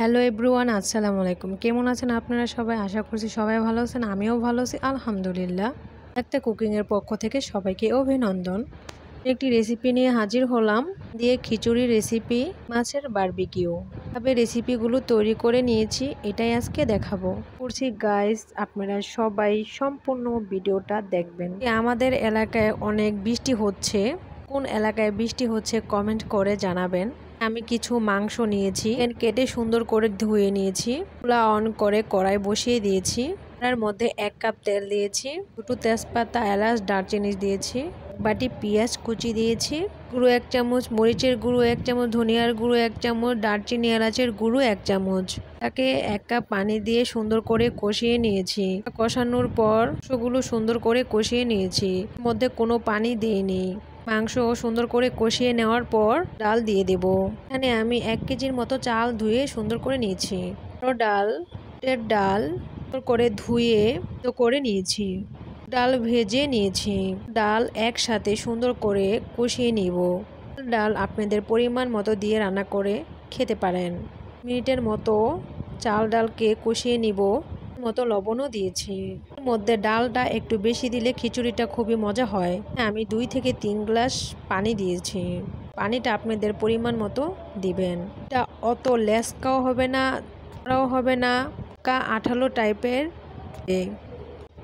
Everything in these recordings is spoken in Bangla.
হ্যালো এভরিওয়ান, আসসালামু আলাইকুম। কেমন আছেন আপনারা সবাই? আশা করছি সবাই ভালো আছেন। আমিও ভালো আছি আলহামদুলিল্লাহ। একটা কুকিংয়ের পক্ষ থেকে সবাইকে অভিনন্দন। একটি রেসিপি নিয়ে হাজির হলাম, দিয়ে খিচুড়ি রেসিপি, মাছের বারবিকিউ। তবে রেসিপিগুলো তৈরি করে নিয়েছি, এটাই আজকে দেখাবো। করছি গাইস, আপনারা সবাই সম্পূর্ণ ভিডিওটা দেখবেন। আমাদের এলাকায় অনেক বৃষ্টি হচ্ছে। কোন এলাকায় বৃষ্টি হচ্ছে কমেন্ট করে জানাবেন। আমি কিছু মাংস নিয়েছি, কেটে সুন্দর করে ধুয়ে নিয়েছি। চুলা অন করে কড়াই বসিয়ে দিয়েছি। তার মধ্যে 1 কাপ তেল দিয়েছি, দুটো তেজপাতা, এলাচ, দারচিনি দিয়েছি, বাটি পেঁয়াজ কুচি দিয়েছি, গুঁড়ো 1 চামচ, মরিচের গুঁড়ো 1 চামচ, ধনিয়ার গুঁড়ো 1 চামচ, দারচিনি এলাচের গুঁড়ো 1 চামচ। তাকে 1 কাপ পানি দিয়ে সুন্দর করে কষিয়ে নিয়েছি। কষানোর পর মাংসগুলো সুন্দর করে কষিয়ে নিয়েছি, মধ্যে কোনো পানি দিইনি। মাংস সুন্দর করে কষিয়ে নেওয়ার পর ডাল দিয়ে দেব। এখানে আমি 1 কেজির মতো চাল ধুয়ে সুন্দর করে নিয়েছি। ডাল সুন্দর করে ধুয়ে করে নিয়েছি। ডাল ভেজে নিয়েছি। ডাল একসাথে সুন্দর করে কষিয়ে নিব। ডাল আপনাদের পরিমাণ মতো দিয়ে রান্না করে খেতে পারেন। মিনিটের মতো চাল ডালকে কষিয়ে নিব। মতো লবণও দিয়েছি। এর মধ্যে ডালটা একটু বেশি দিলে খিচুড়িটা খুবই মজা হয়। আমি 2 থেকে 3 গ্লাস পানি দিয়েছি। পানিটা আপনাদের পরিমাণ মতো দিবেন। এটা অত লেসকাও হবে না, হবে না, আঠালো টাইপের।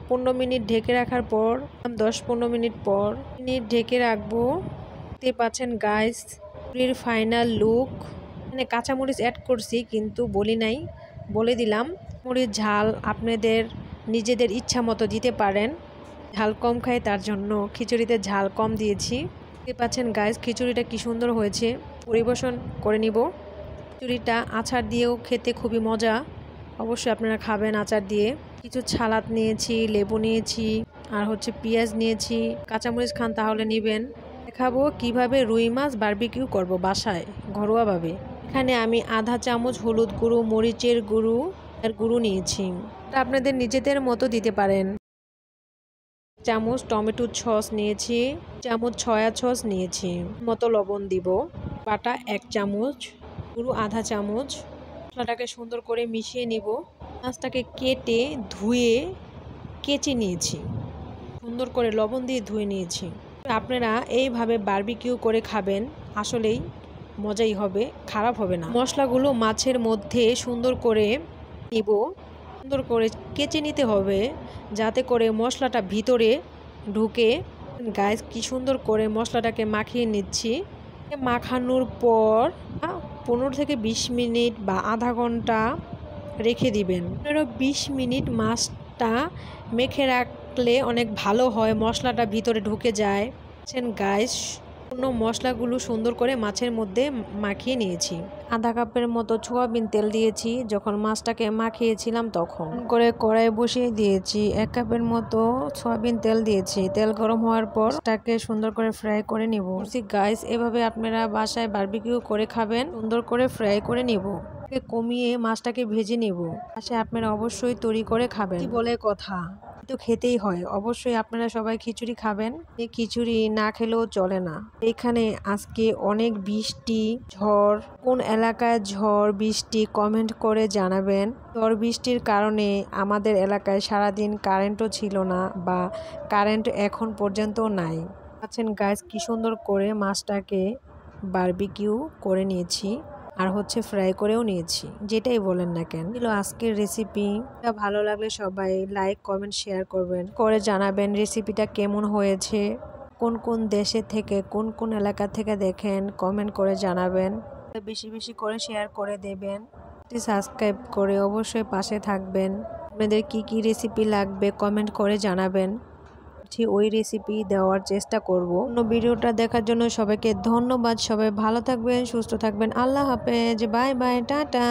15 মিনিট ঢেকে রাখার পর 10-15 মিনিট পর ঢেকে রাখবো। দেখতে পাচ্ছেন গাইস, পুরির ফাইনাল লুক। মানে কাঁচামরিচ অ্যাড করছি কিন্তু বলি নাই, বলে দিলাম। মরিচ ঝাল আপনাদের নিজেদের ইচ্ছা মতো দিতে পারেন। ঝাল কম খাই, তার জন্য খিচুড়িতে ঝাল কম দিয়েছি। দেখতে পাচ্ছেন গাইস, খিচুড়িটা কি সুন্দর হয়েছে। পরিবেশন করে নিব। খিচুড়িটা আচার দিয়েও খেতে খুবই মজা। অবশ্যই আপনারা খাবেন আচার দিয়ে। কিছু সালাদ নিয়েছি, লেবু নিয়েছি, আর পেঁয়াজ নিয়েছি। কাঁচামরিচ খান তাহলে নেবেন। দেখাবো কিভাবে রুই মাছ বারবিকিউ করব বাসায় ঘরোয়াভাবে। এখানে আমি আধা চামচ হলুদ গুঁড়ো, মরিচের গুঁড়ো আর গুঁড়ো নিয়েছি। আপনাদের নিজেদের মতো দিতে পারেন। চামচ টমেটো সস নিয়েছি, চামচ সয়া সস নিয়েছি, মতো লবণ দিব। বাটা 1 চামচ, গুঁড়ো আধা চামচ। মশলাটাকে সুন্দর করে মিশিয়ে নিব। মাছটাকে কেটে ধুয়ে কেচে নিয়েছি, সুন্দর করে লবণ দিয়ে ধুয়ে নিয়েছি। আপনারা এইভাবে বারবিকিউ করে খাবেন, আসলেই মজাই হবে, খারাপ হবে না। মশলাগুলো মাছের মধ্যে সুন্দর করে নিব। সুন্দর করে কেচে নিতে হবে যাতে করে মশলাটা ভিতরে ঢুকে। গাইস, কি সুন্দর করে মশলাটাকে মাখিয়ে নিচ্ছি। মাখানোর পর 15 থেকে 20 মিনিট বা আধা ঘন্টা রেখে দিবেন। 15-20 মিনিট মাছটা মেখে রাখলে অনেক ভালো হয়, মশলাটা ভিতরে ঢুকে যায়। গাইস, অন্য মশলাগুলো সুন্দর করে মাছের মধ্যে মাখিয়ে নিয়েছি। আধা কাপের মতো সয়াবিন তেল দিয়েছি। যখন মাছটাকে মাখিয়েছিলাম তখন করে কড়াই বসিয়ে দিয়েছি। 1 কাপের মতো সয়াবিন তেল দিয়েছি। তেল গরম হওয়ার পর মাছটাকে সুন্দর করে ফ্রাই করে নিব। গাইস, এভাবে আপনারা বাসায় বারবিকিউ করে খাবেন। সুন্দর করে ফ্রাই করে নিব। কমিয়ে মাছটাকে ভেজে নিব। পাশে আপনারা অবশ্যই তৈরি করে খাবেন। কি বলে কথা, তো খেতেই হয়। অবশ্যই আপনারা সবাই খিচুড়ি খাবেন। এই খিচুড়ি না খেলেও চলে না। এখানে আজকে অনেক বৃষ্টি, ঝড়। কোন এলাকায় ঝড় বৃষ্টি কমেন্ট করে জানাবেন। ঝড় বৃষ্টির কারণে আমাদের এলাকায় সারাদিন কারেন্টও ছিল না, বা কারেন্ট এখন পর্যন্ত নাই। আছেন গাইস, কি সুন্দর করে মাছটাকে বারবিকিউ করে নিয়েছি, আর ফ্রাই করেও নিয়েছি। যেটাই বলেন না কেন, ছিল আজকের রেসিপি। ভালো লাগলে সবাই লাইক, কমেন্ট, শেয়ার করবেন, করে জানাবেন রেসিপিটা কেমন হয়েছে। কোন কোন দেশে থেকে, কোন কোন এলাকা থেকে দেখেন কমেন্ট করে জানাবেন। বেশি বেশি করে শেয়ার করে দেবেন। সাবস্ক্রাইব করে অবশ্যই পাশে থাকবেন। আপনাদের কি কি রেসিপি লাগবে কমেন্ট করে জানাবেন, ওই রেসিপি দেওয়ার চেষ্টা করব। ভিডিওটা দেখার জন্য সবাইকে ধন্যবাদ। সবাই ভালো থাকবেন, সুস্থ থাকবেন। আল্লাহ হাফেজ, বাই বাই, টাটা।